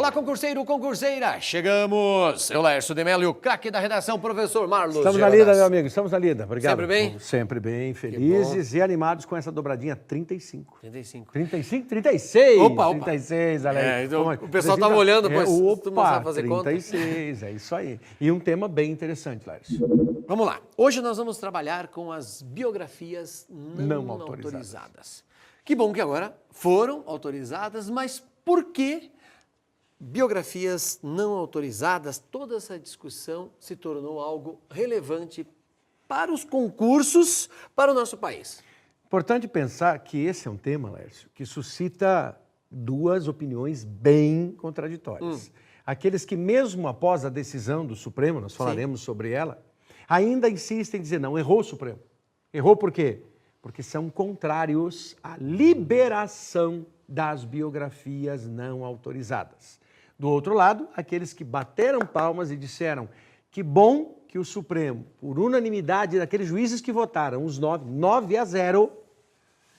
Olá, concurseiro, concurseira! Chegamos! Eu, Laércio de Mello, e o craque da redação, professor Marlos Estamos na lida, meu amigo, estamos na lida. Obrigado. Sempre bem? Sempre bem, felizes e animados com essa dobradinha 35. 35. 35? 36! Opa. 36, Alex. Então, o pessoal estava olhando, pois tu não sabe fazer 36, é isso aí. E um tema bem interessante, Laércio. Vamos lá. Hoje nós vamos trabalhar com as biografias não autorizadas. Que bom que agora foram autorizadas, mas por que biografias não autorizadas? Toda essa discussão se tornou algo relevante para os concursos, para o nosso país. Importante pensar que esse é um tema, Laércio, que suscita duas opiniões bem contraditórias. Aqueles que, mesmo após a decisão do Supremo, nós falaremos sobre ela, ainda insistem em dizer, não, errou o Supremo. Errou por quê? Porque são contrários à liberação das biografias não autorizadas. Do outro lado, aqueles que bateram palmas e disseram que bom que o Supremo, por unanimidade daqueles juízes que votaram, os 9-0,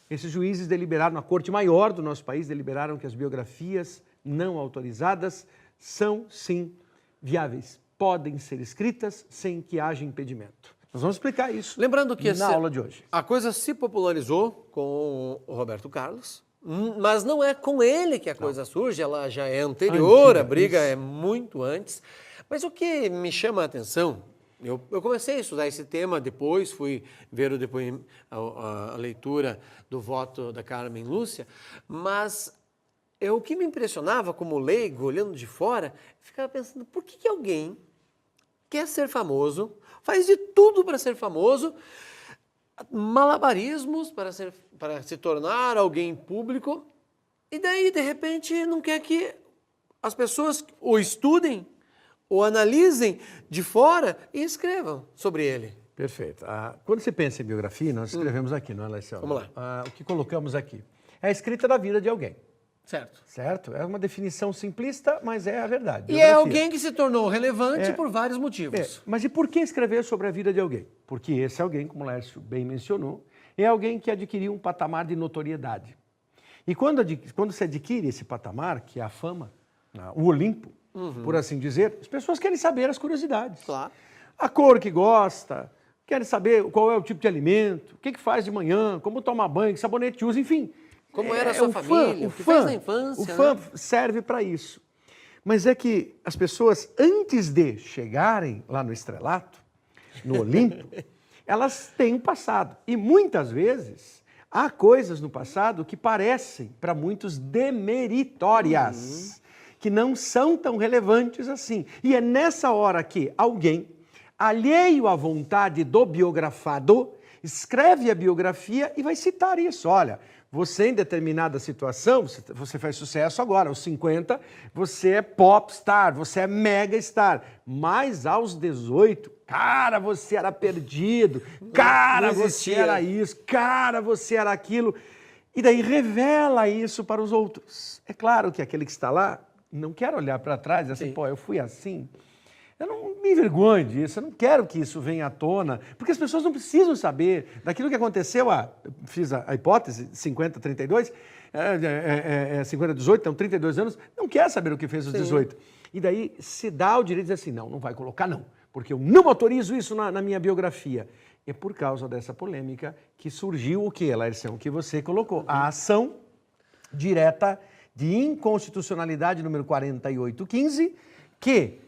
esses juízes deliberaram, na Corte Maior do nosso país, deliberaram que as biografias não autorizadas são, sim, viáveis. Podem ser escritas sem que haja impedimento. Nós vamos explicar isso. Lembrando que na aula de hoje. A coisa se popularizou com o Roberto Carlos, mas não é com ele que a coisa surge, ela já é anterior, a briga é muito antes. Mas o que me chama a atenção, eu comecei a estudar esse tema, depois fui ver a leitura do voto da Carmen Lúcia, mas o que me impressionava como leigo, olhando de fora, ficava pensando, por que alguém quer ser famoso, faz de tudo para ser famoso, malabarismos para se tornar alguém público, e daí, de repente, não quer que as pessoas o estudem, ou analisem de fora e escrevam sobre ele. Perfeito. Quando você pensa em biografia, nós escrevemos aqui, não é, Alessandro? Vamos lá. O que colocamos aqui é a escrita da vida de alguém. Certo. Certo? É uma definição simplista, mas é a verdade. E é alguém que se tornou relevante por vários motivos. Mas e por que escrever sobre a vida de alguém? Porque esse alguém, como o Laércio bem mencionou, é alguém que adquiriu um patamar de notoriedade. E quando se adquire esse patamar, que é a fama, o Olimpo, por assim dizer, as pessoas querem saber as curiosidades. Claro. A cor que gosta, querem saber qual é o tipo de alimento, o que faz de manhã, como toma banho, que sabonete usa, enfim. Como era a sua família, o que fez na infância. O fã serve para isso. Mas é que as pessoas, antes de chegarem lá no estrelato, no Olimpo, elas têm um passado. E muitas vezes há coisas no passado que parecem, para muitos, demeritórias, que não são tão relevantes assim. E é nessa hora que alguém, alheio à vontade do biografado, escreve a biografia e vai citar isso. Olha, você em determinada situação, você faz sucesso agora, aos 50, você é popstar, você é mega star, mas aos 18, cara, você era perdido, cara, você era isso, cara, você era aquilo, e daí revela isso para os outros. É claro que aquele que está lá não quer olhar para trás e assim, pô, eu fui assim. Eu não me envergonho disso, eu não quero que isso venha à tona, porque as pessoas não precisam saber daquilo que aconteceu, eu fiz a hipótese, 50, 32, 50, 18, então 32 anos, não quer saber o que fez os 18. E daí se dá o direito de dizer assim, não vai colocar não, porque eu não autorizo isso na minha biografia. É por causa dessa polêmica que surgiu o que, Laércio, o que você colocou, a ação direta de inconstitucionalidade número 4815, que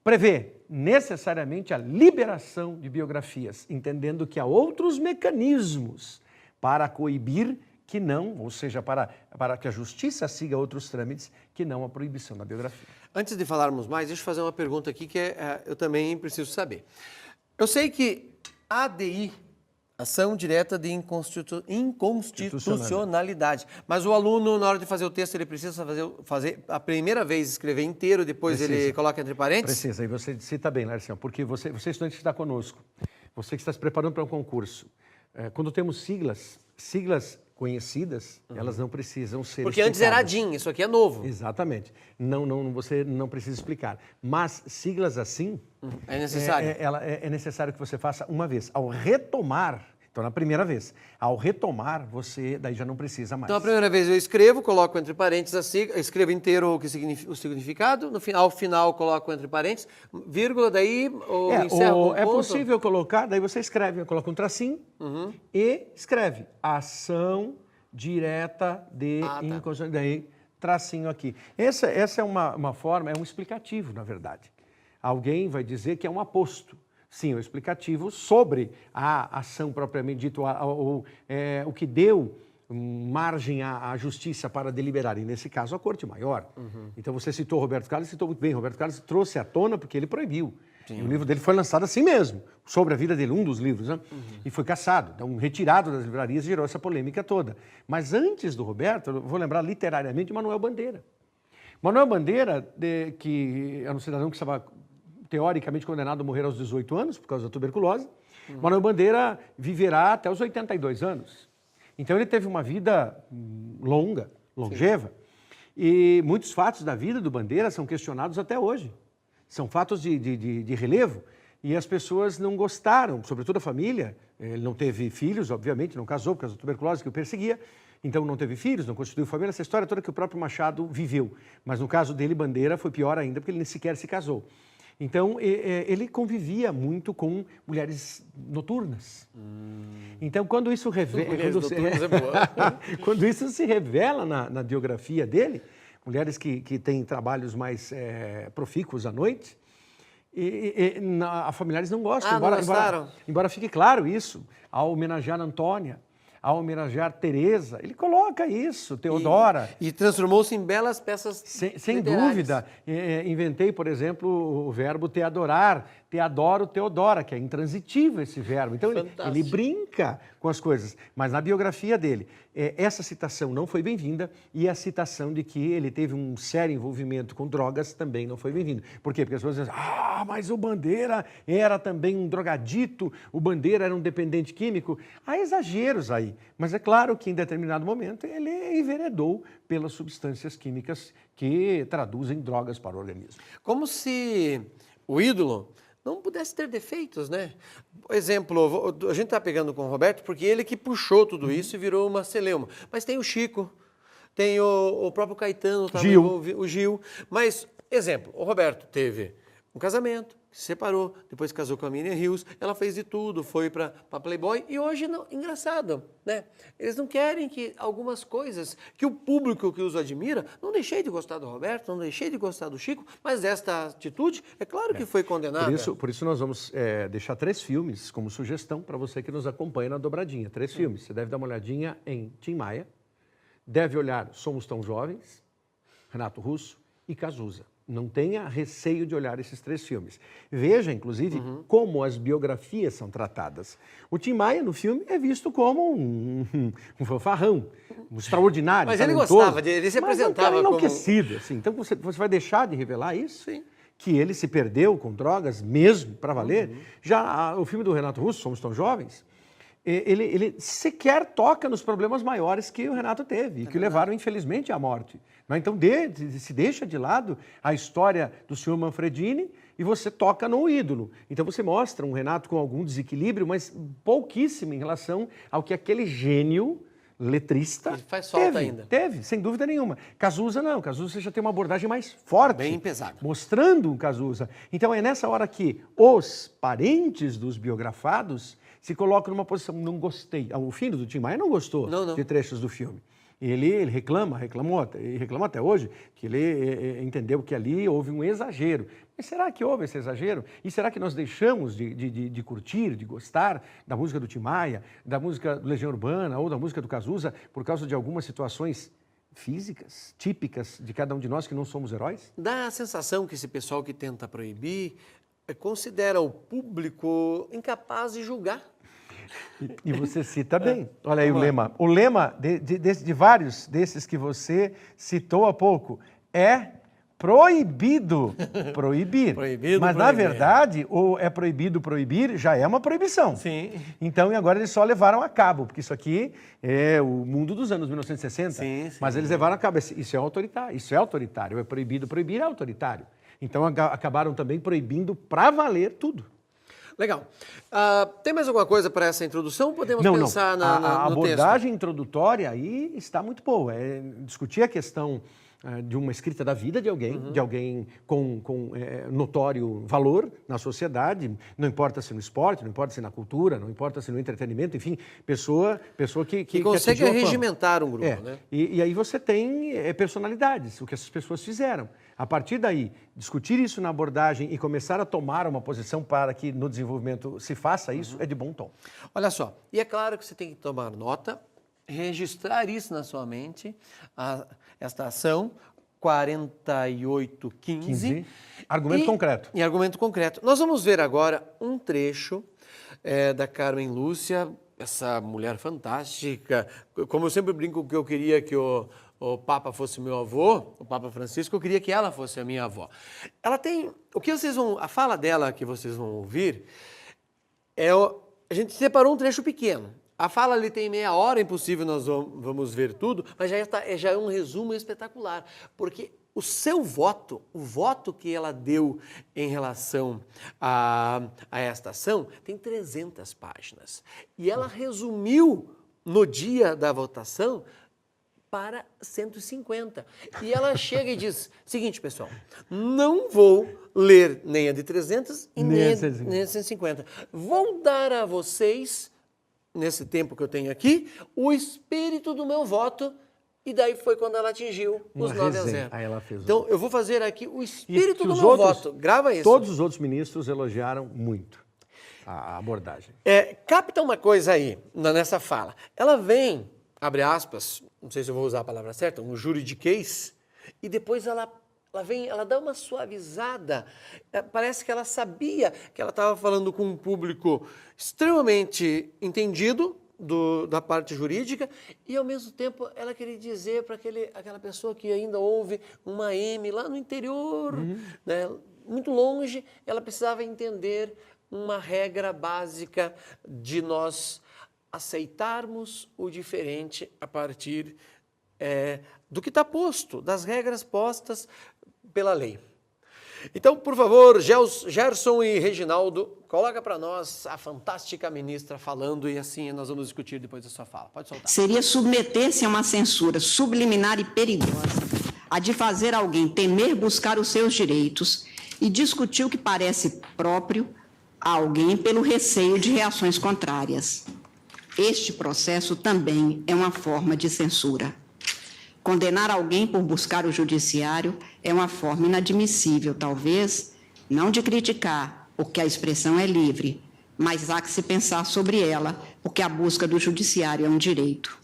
prevê necessariamente a liberação de biografias, entendendo que há outros mecanismos para coibir que não, ou seja, para que a justiça siga outros trâmites que não a proibição da biografia. Antes de falarmos mais, deixa eu fazer uma pergunta aqui que eu também preciso saber. Eu sei que ADI, Ação Direta de Inconstitucionalidade. Mas o aluno, na hora de fazer o texto, ele precisa fazer a primeira vez, escrever inteiro, depois ele coloca entre parênteses? Precisa, e você cita bem, Larcião, porque você estudante que está conosco, você que está se preparando para um concurso, quando temos siglas conhecidas, elas não precisam ser Porque antes era DIN, isso aqui é novo. Exatamente. Você não precisa explicar. Mas siglas assim... É necessário. É necessário que você faça uma vez. Ao retomar, Então, na primeira vez. Ao retomar, você daí já não precisa mais. Então, a primeira vez eu escrevo, coloco entre parênteses assim, escrevo inteiro o significado, ao final coloco entre parênteses, vírgula, daí encerro com é ponto. possível colocar, daí você escreve, coloca um tracinho e escreve ação direta de inconsciente, daí tracinho aqui. Essa é uma forma, é um explicativo, na verdade. Alguém vai dizer que é um aposto. Sim, é um explicativo sobre a ação propriamente dita, o que deu margem à justiça para deliberar, e nesse caso a Corte Maior. Então você citou Roberto Carlos, citou muito bem. Roberto Carlos trouxe à tona porque ele proibiu. E o livro dele foi lançado assim mesmo, sobre a vida dele, um dos livros, né? E foi cassado, então retirado das livrarias e gerou essa polêmica toda. Mas antes do Roberto, eu vou lembrar literariamente de Manuel Bandeira. Manuel Bandeira, que era um cidadão que estava teoricamente condenado a morrer aos 18 anos por causa da tuberculose, Manuel Bandeira viverá até os 82 anos. Então ele teve uma vida longa, longeva, e muitos fatos da vida do Bandeira são questionados até hoje. São fatos de relevo, e as pessoas não gostaram, sobretudo a família. Ele não teve filhos, obviamente, não casou por causa da tuberculose que o perseguia, então não teve filhos, não constituiu família, essa história toda que o próprio Machado viveu. Mas no caso dele, Bandeira, foi pior ainda, porque ele nem sequer se casou. Então, ele convivia muito com mulheres noturnas. Então, quando isso quando isso se revela na biografia dele, mulheres que têm trabalhos mais profícuos à noite, a familiares não gostam. Embora fique claro isso, ao homenagear Antônia, ao homenagear Teresa, ele coloca isso, Teodora. E transformou-se em belas peças Sem dúvida. Inventei, por exemplo, o verbo te adorar, te adoro, Teodora, que é intransitivo esse verbo. Então, ele brinca com as coisas. Mas na biografia dele, essa citação não foi bem-vinda, e a citação de que ele teve um sério envolvimento com drogas também não foi bem-vinda. Por quê? Porque as pessoas dizem, mas o Bandeira era também um drogadito, o Bandeira era um dependente químico. Há exageros aí, mas é claro que em determinado momento ele enveredou pelas substâncias químicas que traduzem drogas para o organismo. Como se o ídolo não pudesse ter defeitos, né? Por exemplo, a gente está pegando com o Roberto porque ele que puxou tudo isso e virou uma celeuma. Mas tem o Chico, tem o próprio Caetano, o Gil. Mas, exemplo, o Roberto teve um casamento, se separou, depois casou com a Miriam Rios, ela fez de tudo, foi para Playboy, e hoje, não, engraçado, né? Eles não querem que algumas coisas, que o público que os admira, não deixei de gostar do Roberto, não deixei de gostar do Chico, mas esta atitude, é claro que foi condenada. Por isso nós vamos deixar 3 filmes como sugestão para você que nos acompanha na dobradinha. 3 filmes. Você deve dar uma olhadinha em Tim Maia, deve olhar Somos Tão Jovens, Renato Russo e Cazuza. Não tenha receio de olhar esses 3 filmes. Veja, inclusive, como as biografias são tratadas. O Tim Maia, no filme, é visto como um fanfarrão, um extraordinário. Mas ele gostava, ele se apresentava como... enlouquecido, assim. Então, você vai deixar de revelar isso? Sim. Que ele se perdeu com drogas mesmo, para valer? Já o filme do Renato Russo, Somos Tão Jovens, ele sequer toca nos problemas maiores que o Renato teve e que o levaram, infelizmente, à morte. Então, se deixa de lado a história do senhor Manfredini e você toca no ídolo. Então, você mostra um Renato com algum desequilíbrio, mas pouquíssimo em relação ao que aquele gênio letrista ele faz falta ainda. Teve, sem dúvida nenhuma. Cazuza não, Cazuza já tem uma abordagem mais forte. Bem pesada. Mostrando o Cazuza. Então, é nessa hora que os parentes dos biografados se colocam numa posição, não gostei. O filho do Tim Maia não gostou de trechos do filme. Ele reclamou até hoje, que ele entendeu que ali houve um exagero. Mas será que houve esse exagero? E será que nós deixamos de curtir, de gostar da música do Tim Maia, da música do Legião Urbana ou da música do Cazuza por causa de algumas situações físicas, típicas de cada um de nós que não somos heróis? Dá a sensação que esse pessoal que tenta proibir considera o público incapaz de julgar. E você cita bem. Olha aí o lema. O lema de vários desses que você citou há pouco é proibido proibir. Mas, na verdade, o é proibido proibir já é uma proibição. Sim. Então, e agora eles só levaram a cabo, porque isso aqui é o mundo dos anos 1960. Sim. Mas eles levaram a cabo. Isso é autoritário. Isso é autoritário. É proibido proibir é autoritário. Então, acabaram também proibindo para valer tudo. Legal. Tem mais alguma coisa para essa introdução? Podemos pensar a no abordagem texto? introdutória aí está muito boa. É discutir a questão de uma escrita da vida de alguém com notório valor na sociedade, não importa se no esporte, não importa se na cultura, não importa se no entretenimento, enfim, pessoa que consegue atingiu a fama. regimentar um grupo, né? E aí você tem personalidades, o que essas pessoas fizeram. A partir daí, discutir isso na abordagem e começar a tomar uma posição para que no desenvolvimento se faça isso é de bom tom. Olha só, e é claro que você tem que tomar nota, registrar isso na sua mente, esta ação 4815. Argumento concreto. Em argumento concreto. Nós vamos ver agora um trecho da Carmen Lúcia, essa mulher fantástica. Como eu sempre brinco que eu queria que o Papa fosse meu avô, o Papa Francisco, eu queria que ela fosse a minha avó. Ela tem, a fala dela que vocês vão ouvir, a gente separou um trecho pequeno. A fala ali tem meia hora, impossível nós vamos ver tudo, mas já é um resumo espetacular, porque o seu voto, o voto que ela deu em relação a esta ação, tem 300 páginas. E ela resumiu no dia da votação para 150. E ela chega e diz, seguinte, pessoal, não vou ler nem a de 300 e nem a de 150. Vou dar a vocês, nesse tempo que eu tenho aqui, o espírito do meu voto. E daí foi quando ela atingiu os 9-0. Aí ela fez então, eu vou fazer aqui o espírito do meu voto. Grava isso. Todos os outros ministros elogiaram muito a abordagem. Capta uma coisa aí, nessa fala. Ela vem, abre aspas, não sei se eu vou usar a palavra certa, um juridiquês, e depois ela dá uma suavizada. Parece que ela sabia que ela estava falando com um público extremamente entendido da parte jurídica e, ao mesmo tempo, ela queria dizer para aquela pessoa que ainda ouve uma M lá no interior, né, muito longe, ela precisava entender uma regra básica de nós aceitarmos o diferente a partir do que está posto, das regras postas pela lei. Então, por favor, Gerson e Reginaldo, coloca para nós a fantástica ministra falando e assim nós vamos discutir depois da sua fala. Pode soltar. Seria submeter-se a uma censura subliminar e perigosa, a de fazer alguém temer buscar os seus direitos e discutir o que parece próprio a alguém pelo receio de reações contrárias. Este processo também é uma forma de censura. Condenar alguém por buscar o judiciário é uma forma inadmissível, talvez, não de criticar, porque a expressão é livre, mas há que se pensar sobre ela, porque a busca do judiciário é um direito.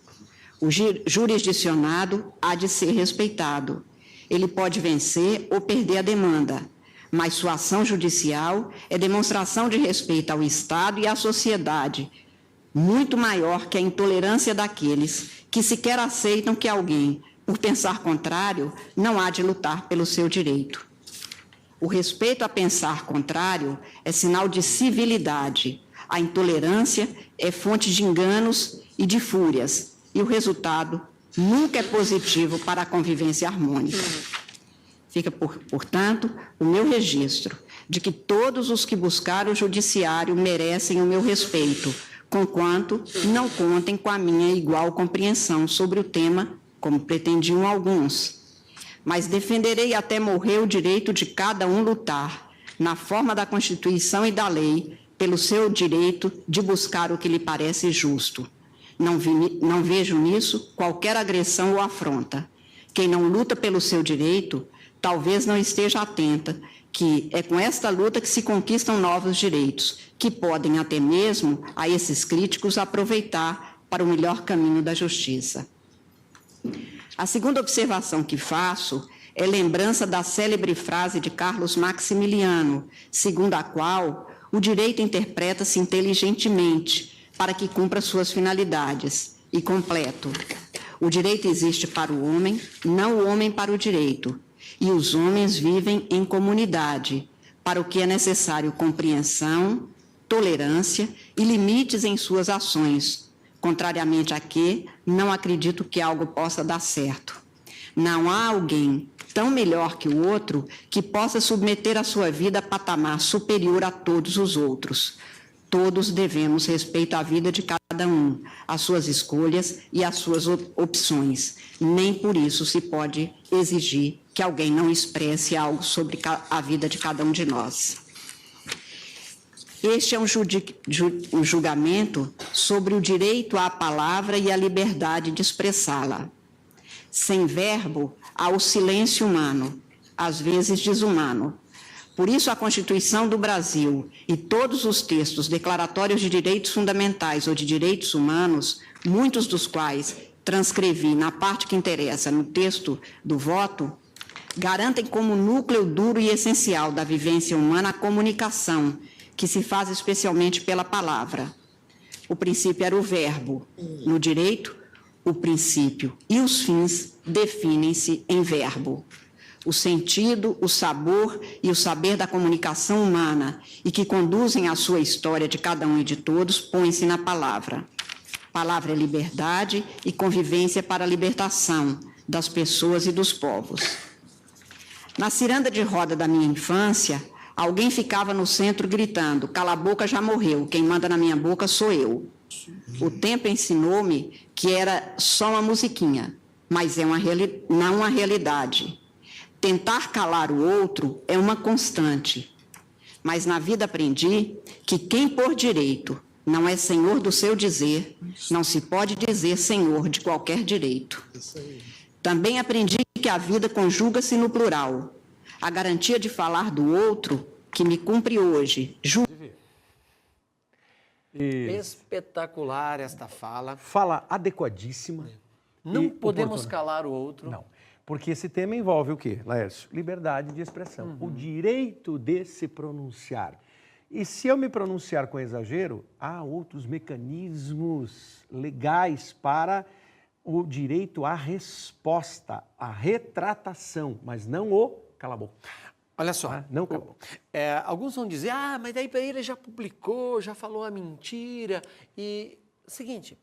O jurisdicionado há de ser respeitado. Ele pode vencer ou perder a demanda, mas sua ação judicial é demonstração de respeito ao Estado e à sociedade, muito maior que a intolerância daqueles que sequer aceitam que alguém, por pensar contrário, não há de lutar pelo seu direito. O respeito a pensar contrário é sinal de civilidade. A intolerância é fonte de enganos e de fúrias, e o resultado nunca é positivo para a convivência harmônica. Fica, portanto, o meu registro de que todos os que buscaram o judiciário merecem o meu respeito, conquanto não contem com a minha igual compreensão sobre o tema, como pretendiam alguns. Mas defenderei até morrer o direito de cada um lutar, na forma da Constituição e da lei, pelo seu direito de buscar o que lhe parece justo. Não vejo nisso qualquer agressão ou afronta. Quem não luta pelo seu direito, talvez não esteja atenta, que é com esta luta que se conquistam novos direitos, que podem até mesmo, a esses críticos, aproveitar para o melhor caminho da justiça. A segunda observação que faço é lembrança da célebre frase de Carlos Maximiliano, segundo a qual o direito interpreta-se inteligentemente para que cumpra suas finalidades. E completo: o direito existe para o homem, não o homem para o direito. E os homens vivem em comunidade, para o que é necessário compreensão, tolerância e limites em suas ações, contrariamente a que não acredito que algo possa dar certo. Não há alguém tão melhor que o outro que possa submeter a sua vida a patamar superior a todos os outros. Todos devemos respeito à vida de cada um, às suas escolhas e às suas opções. Nem por isso se pode exigir que alguém não expresse algo sobre a vida de cada um de nós. Este é um julgamento sobre o direito à palavra e à liberdade de expressá-la. Sem verbo, há o silêncio humano, às vezes desumano. Por isso, a Constituição do Brasil e todos os textos declaratórios de direitos fundamentais ou de direitos humanos, muitos dos quais transcrevi na parte que interessa no texto do voto, garantem como núcleo duro e essencial da vivência humana a comunicação, que se faz especialmente pela palavra. O princípio era o verbo. No direito, o princípio e os fins definem-se em verbo. O sentido, o sabor e o saber da comunicação humana e que conduzem a sua história de cada um e de todos põem-se na palavra. Palavra é liberdade e convivência para a libertação das pessoas e dos povos. Na ciranda de roda da minha infância, alguém ficava no centro gritando: cala a boca, já morreu, quem manda na minha boca sou eu. O tempo ensinou-me que era só uma musiquinha, mas é não uma realidade. Tentar calar o outro é uma constante, mas na vida aprendi que quem por direito não é senhor do seu dizer, não se pode dizer senhor de qualquer direito. Também aprendi que a vida conjuga-se no plural. A garantia de falar do outro que me cumpre hoje. Espetacular esta fala. Fala adequadíssima. Não podemos calar o outro. Não, porque esse tema envolve o quê, Laércio? Liberdade de expressão, o direito de se pronunciar. E se eu me pronunciar com exagero, há outros mecanismos legais para o direito à resposta, à retratação, mas não o cala a boca. Olha só, não cala a boca. Alguns vão dizer, mas daí ele já publicou, já falou a mentira. E, seguinte,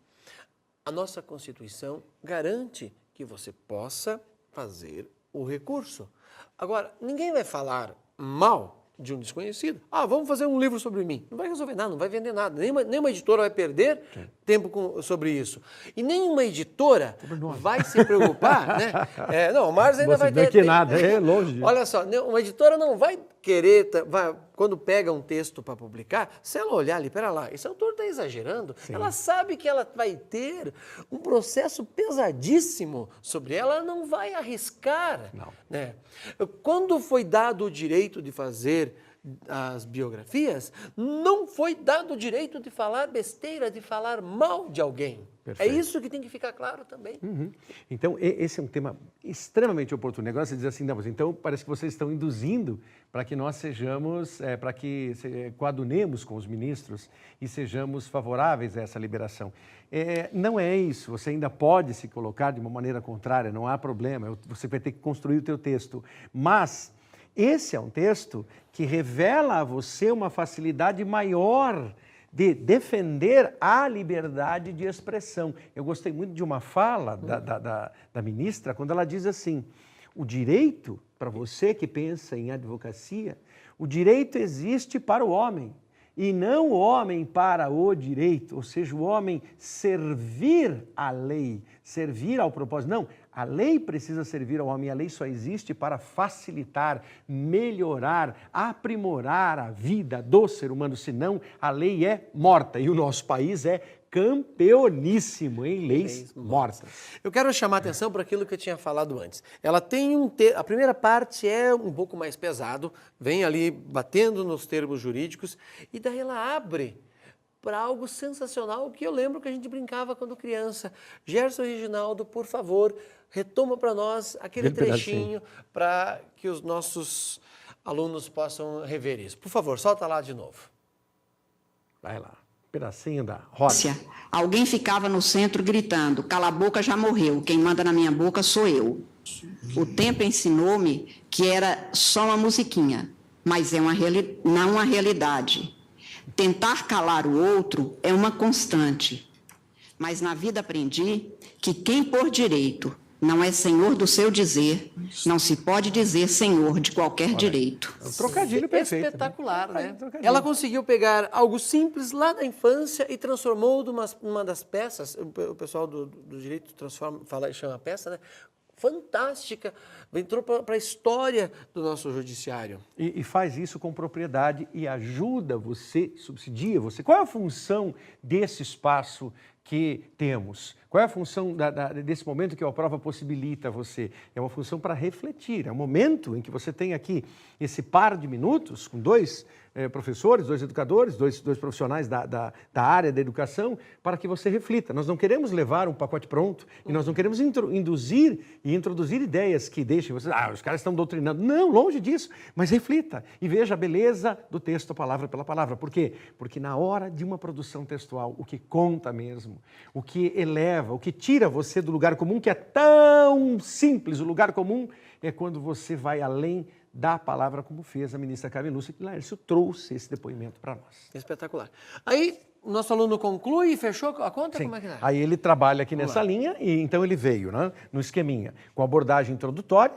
a nossa Constituição garante que você possa fazer o recurso. Agora, ninguém vai falar mal de um desconhecido. Vamos fazer um livro sobre mim. Não vai resolver nada, não vai vender nada. Nenhuma editora vai perder tempo sobre isso. E nenhuma editora vai se preocupar, né? Não, o Marcos ainda vai ter... nada, é longe. Olha só, uma editora não vai querer, quando pega um texto para publicar, se ela olhar ali, pera lá, esse autor está exagerando, ela sabe que ela vai ter um processo pesadíssimo sobre ela não vai arriscar. Não. Né? Quando foi dado o direito de fazer as biografias, não foi dado o direito de falar besteira, de falar mal de alguém. Perfeito. É isso que tem que ficar claro também. Então, esse é um tema extremamente oportuno. Agora você diz assim, não, então parece que vocês estão induzindo para que nós sejamos, para que coadunemos com os ministros e sejamos favoráveis a essa liberação. Não é isso, você ainda pode se colocar de uma maneira contrária, não há problema, você vai ter que construir o teu texto. Mas esse é um texto que revela a você uma facilidade maior de defender a liberdade de expressão. Eu gostei muito de uma fala da ministra, quando ela diz assim, o direito, para você que pensa em advocacia, o direito existe para o homem, e não o homem para o direito, ou seja, o homem servir à lei, servir ao propósito. Não, a lei precisa servir ao homem, a lei só existe para facilitar, melhorar, aprimorar a vida do ser humano, senão a lei é morta. E o nosso país é campeoníssimo em leis mortas. Eu quero chamar a atenção para aquilo que eu tinha falado antes. Ela tem a primeira parte é um pouco mais pesado, vem ali batendo nos termos jurídicos, e daí ela abre para algo sensacional que eu lembro que a gente brincava quando criança. Gerson e Reginaldo, por favor, retoma para nós aquele trechinho para que os nossos alunos possam rever isso. Por favor, solta lá de novo. Vai lá, pedacinho da roda. Alguém ficava no centro gritando, cala a boca, já morreu, quem manda na minha boca sou eu. O tempo ensinou-me que era só uma musiquinha, mas é não uma realidade. Tentar calar o outro é uma constante, mas na vida aprendi que quem por direito não é senhor do seu dizer, não se pode dizer senhor de qualquer direito. É um trocadilho perfeito. Espetacular, né? Trocadilho. Ela conseguiu pegar algo simples lá da infância e transformou numa das peças, o pessoal do direito chama peça, né? Fantástica, entrou para a história do nosso judiciário. E faz isso com propriedade e ajuda você, subsidia você. Qual é a função desse espaço que temos? Qual é a função desse momento que a prova possibilita você? É uma função para refletir, é um momento em que você tem aqui esse par de minutos com dois professores, dois educadores, dois profissionais da área da educação, para que você reflita. Nós não queremos levar um pacote pronto e nós não queremos induzir e introduzir ideias que deixem você, os caras estão doutrinando. Não, longe disso, mas reflita e veja a beleza do texto, palavra pela palavra. Por quê? Porque na hora de uma produção textual, o que conta mesmo, o que eleva, o que tira você do lugar comum, que é tão simples, o lugar comum é quando você vai além da palavra, como fez a ministra Carmen Lúcia, que Laércio trouxe esse depoimento para nós. Espetacular. Aí, o nosso aluno conclui e fechou a conta? Sim. Como é que é? Aí ele trabalha aqui nessa linha, e então ele veio, né, no esqueminha, com abordagem introdutória.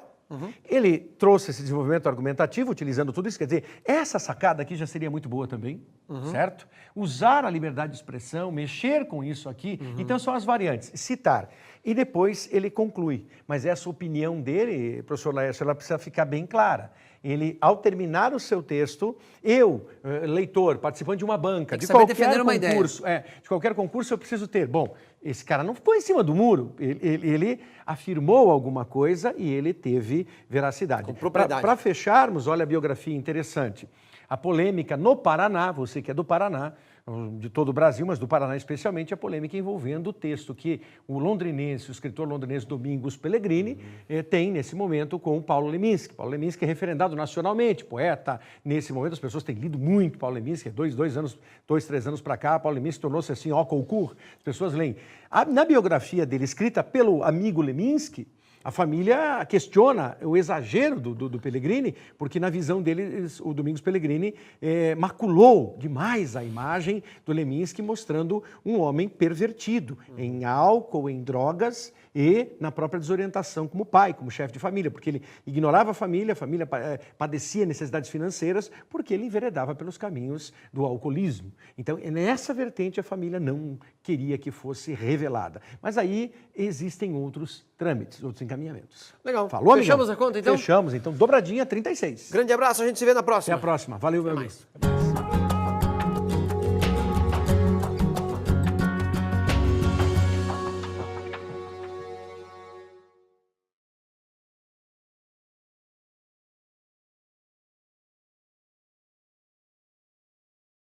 Ele trouxe esse desenvolvimento argumentativo, utilizando tudo isso. Quer dizer, essa sacada aqui já seria muito boa também, certo? Usar a liberdade de expressão, mexer com isso aqui. Então, são as variantes. Citar. E depois ele conclui. Mas essa opinião dele, professor Laércio, ela precisa ficar bem clara. Ele, ao terminar o seu texto, eu, leitor, participante de uma banca, de qualquer concurso, de qualquer concurso eu preciso ter. Bom, esse cara não ficou em cima do muro, ele afirmou alguma coisa e ele teve veracidade. Com propriedade. Para fecharmos, olha a biografia interessante. A polêmica no Paraná, você que é do Paraná, de todo o Brasil, mas do Paraná especialmente, a polêmica envolvendo o texto que o londrinense, o escritor londrinense Domingos Pellegrini, tem nesse momento com o Paulo Leminski. Paulo Leminski é referendado nacionalmente, poeta. Nesse momento as pessoas têm lido muito Paulo Leminski, dois, 3 anos para cá, Paulo Leminski tornou-se assim, ó, concurso, as pessoas leem. Na biografia dele, escrita pelo amigo Leminski, a família questiona o exagero do Pellegrini, porque na visão dele, o Domingos Pellegrini maculou demais a imagem do Leminski, mostrando um homem pervertido em álcool, em drogas e na própria desorientação como pai, como chefe de família, porque ele ignorava a família padecia necessidades financeiras, porque ele enveredava pelos caminhos do alcoolismo. Então, nessa vertente, a família não queria que fosse revelada. Mas aí existem outros trâmites, outros encaminhamentos. Legal. Falou, amigão? Fechamos a conta, então? Fechamos, então. Dobradinha 36. Grande abraço, a gente se vê na próxima. Até a próxima. Valeu, meu amigo.